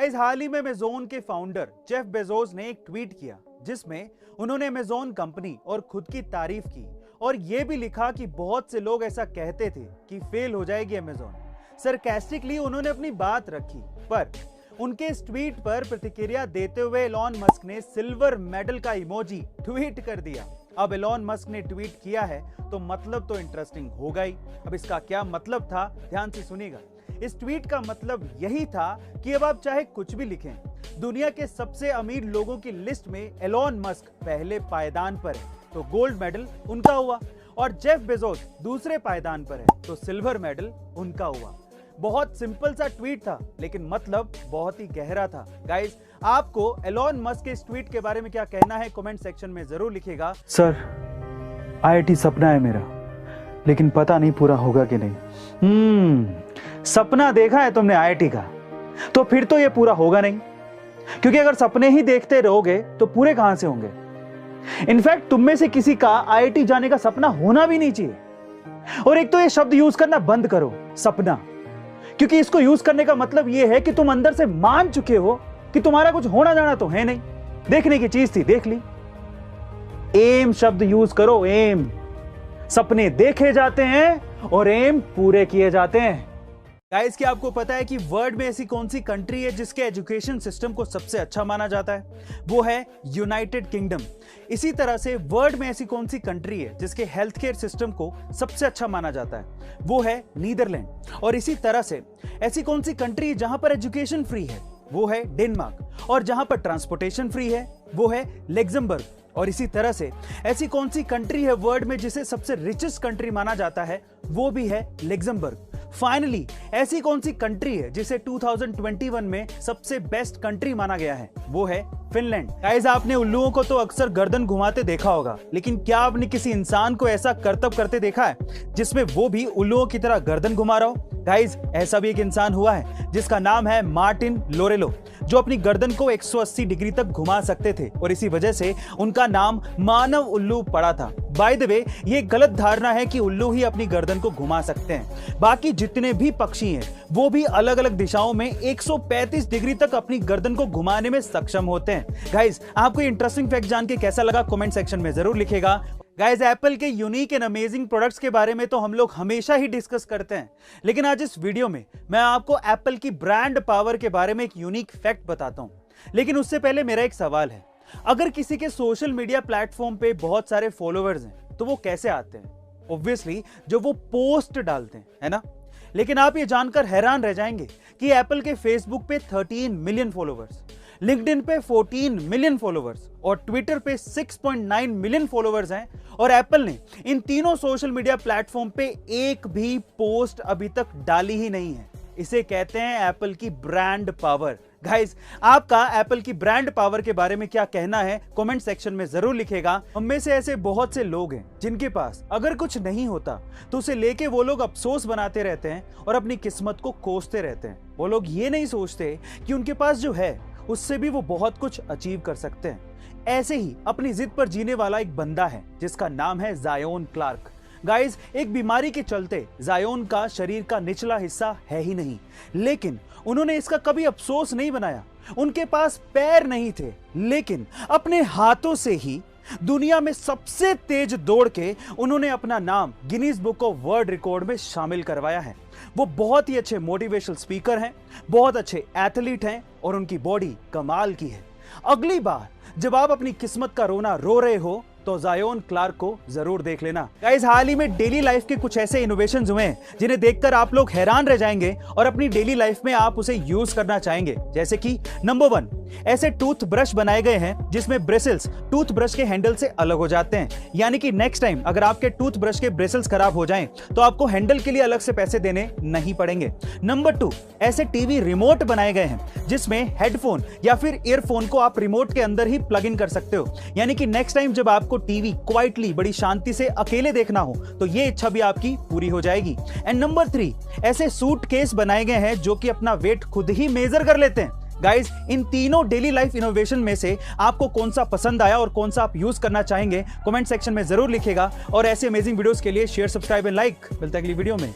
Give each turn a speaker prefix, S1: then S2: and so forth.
S1: इस हाल ही में अमेज़न के फाउंडर जेफ बेजोस ने एक ट्वीट किया जिसमें उन्होंने अमेज़न कंपनी और खुद की तारीफ की और यह भी लिखा कि बहुत से लोग ऐसा कहते थे कि फेल हो जाएगी अमेज़न। सरकास्टिकली उन्होंने अपनी बात रखी, पर उनके इस ट्वीट पर प्रतिक्रिया देते हुए एलॉन मस्क ने सिल्वर मेडल का इमोजी ट्वीट कर दिया। अब एलॉन मस्क ने ट्वीट किया है तो मतलब तो इंटरेस्टिंग होगा ही। अब इसका क्या मतलब था, ध्यान से सुनिएगा। इस ट्वीट का मतलब यही था कि अब आप चाहे कुछ भी लिखें, दुनिया के सबसे अमीर लोगों की लिस्ट में एलॉन मस्क पहले पायदान पर है तो गोल्ड मेडल उनका हुआ, और जेफ बेजोस दूसरे पायदान पर है तो सिल्वर मेडल उनका हुआ। बहुत सिंपल सा ट्वीट था लेकिन मतलब बहुत ही गहरा था। गाइस, आपको एलॉन मस्क के इस ट्वीट के बारे में क्या कहना है कमेंट सेक्शन में जरूर लिखिएगा।
S2: सर, आईआईटी सपना है मेरा, लेकिन पता नहीं पूरा होगा कि नहीं।
S1: सपना देखा है तुमने आईआईटी का, तो फिर तो ये पूरा होगा नहीं, क्योंकि अगर सपने ही देखते रहोगे तो पूरे कहां से होंगे। इनफैक्ट तुम में से किसी का आईआईटी जाने का सपना होना भी नहीं चाहिए। और एक तो ये शब्द यूज करना बंद करो, सपना, क्योंकि इसको यूज करने का मतलब यह है कि तुम अंदर से मान चुके हो कि तुम्हारा कुछ होना जाना तो है नहीं, देखने की चीज थी, देख ली। एम शब्द यूज करो, एम। सपने देखे जाते हैं और एम पूरे किए जाते हैं। गाइस, क्या आपको पता है कि वर्ल्ड में ऐसी कौन सी कंट्री है जिसके एजुकेशन सिस्टम को सबसे अच्छा माना जाता है? वो है यूनाइटेड किंगडम। इसी तरह से वर्ल्ड में ऐसी कौन सी कंट्री है जिसके हेल्थ केयर सिस्टम को सबसे अच्छा माना जाता है? वो है नीदरलैंड। और इसी तरह से ऐसी कौन सी कंट्री है जहां पर एजुकेशन फ्री है? वो है डेनमार्क। और जहां पर ट्रांसपोर्टेशन फ्री है वो है लग्जमबर्ग। और इसी तरह से ऐसी कौन सी कंट्री है वर्ल्ड में जिसे सबसे रिचेस्ट कंट्री माना जाता है? वो भी है लग्जमबर्ग। फाइनली ऐसी कौन सी कंट्री है जिसे 2021 में सबसे बेस्ट कंट्री माना गया है? वो है फिनलैंड। गाइस, आपने उल्लुओं को तो अक्सर गर्दन घुमाते देखा होगा, लेकिन क्या आपने किसी इंसान को ऐसा करतब करते देखा है जिसमें वो भी उल्लुओं की तरह गर्दन घुमा रहा हो? गाइस, ऐसा भी एक इंसान हुआ है जिसका नाम है मार्टिन लोरेलो, जो अपनी गर्दन को 180 डिग्री तक घुमा सकते थे और इसी वजह से उनका नाम मानव उल्लू पड़ा था। बाय द वे, ये गलत धारणा है कि उल्लू ही अपनी गर्दन को घुमा सकते हैं। बाकी जितने भी पक्षी हैं वो भी अलग अलग दिशाओं में 135 डिग्री तक अपनी गर्दन को घुमाने में सक्षम होते हैं। गाइस, आपको इंटरेस्टिंग फैक्ट जान के कैसा लगा कमेंट सेक्शन में जरूर लिखिएगा। गाइस, एप्पल के यूनिक एंड अमेजिंग प्रोडक्ट्स के बारे में तो हम लोग हमेशा ही डिस्कस करते हैं, लेकिन आज इस वीडियो में मैं आपको एप्पल की ब्रांड पावर के बारे में एक यूनिक फैक्ट बताता हूं। लेकिन उससे पहले मेरा एक सवाल है, अगर किसी के सोशल मीडिया प्लेटफॉर्म पे बहुत सारे फॉलोअर्स हैं तो वो कैसे आते हैं? ऑब्वियसली जो वो पोस्ट डालते हैं, है ना? लेकिन आप ये जानकर हैरान रह जाएंगे कि एप्पल के फेसबुक पे 13 मिलियन फॉलोअर्स, लिंक्डइन पे 14 मिलियन फॉलोअर्स और ट्विटर पे 6.9 मिलियन फॉलोअर्स हैं। और एप्पल ने इन तीनों सोशल मीडिया प्लेटफॉर्म पे एक भी पोस्ट अभी तक डाली ही नहीं है। इसे कहते हैं एप्पल की ब्रांड पावर। गाइस, आपका एप्पल की ब्रांड पावर के बारे में क्या कहना है कमेंट सेक्शन में जरूर लिखेगा। हम में से ऐसे बहुत से लोग हैं जिनके पास अगर कुछ नहीं होता तो उसे लेके वो लोग अफसोस बनाते रहते हैं और अपनी किस्मत को कोसते रहते हैं। वो लोग ये नहीं सोचते कि उनके पास जो है उससे भी वो बहुत कुछ अचीव कर सकते हैं। ऐसे ही अपनी जिद पर जीने वाला एक बंदा है जिसका नाम है ज़ायोन क्लार्क। गाइस, एक बीमारी के चलते ज़ायोन का शरीर का निचला हिस्सा है ही नहीं, लेकिन उन्होंने इसका कभी अफसोस नहीं बनाया। उनके पास पैर नहीं थे, लेकिन अपने हाथों से ही दुनिया में सबसे तेज दौड़ के उन्होंने अपना नाम Guinness book of world record में शामिल करवाया है। वो बहुत ही अच्छे मोटिवेशनल स्पीकर हैं, बहुत अच्छे एथलीट हैं और उनकी बॉडी कमाल की है। अगली बार जब आप अपनी किस्मत का रोना रो रहे हो तो ज़ायोन क्लार्क को जरूर देख लेना। गाइस, हाल ही में डेली लाइफ के कुछ ऐसे इनोवेशंस हुए हैं जिन्हें देखकर आप लोग हैरान रह जाएंगे और अपनी डेली लाइफ में आप उसे यूज करना चाहेंगे। जैसे कि नंबर 1, ऐसे टूथ ब्रश बनाए गए हैं जिसमें ब्रिसल्स टूथ ब्रश के हैंडल से अलग हो जाते हैं, यानी कि नेक्स्ट टाइम अगर आपके टूथ ब्रश के ब्रिसल्स खराब हो जाएं तो आपको हैंडल के लिए अलग से पैसे देने नहीं पड़ेंगे। नंबर 2, ऐसे टीवी रिमोट बनाए गए हैं जिसमें हेडफोन या फिर ईयरफोन को आप रिमोट के अंदर ही प्लग इन कर सकते हो, यानी कि नेक्स्ट टाइम जब आपको टीवी क्वाइटली बड़ी शांति से अकेले देखना हो तो ये इच्छा भी आपकी पूरी हो जाएगी। एंड नंबर 3, ऐसे सूटकेस बनाए गए हैं जो कि अपना वेट खुद ही मेजर कर लेते हैं। गाइस, इन तीनों डेली लाइफ इनोवेशन में से आपको कौन सा पसंद आया और कौन सा आप यूज करना चाहेंगे कमेंट सेक्शन में जरूर लिखेगा। और ऐसे अमेजिंग वीडियोस के लिए शेयर, सब्सक्राइब एंड लाइक। मिलते हैं अगली वीडियो में।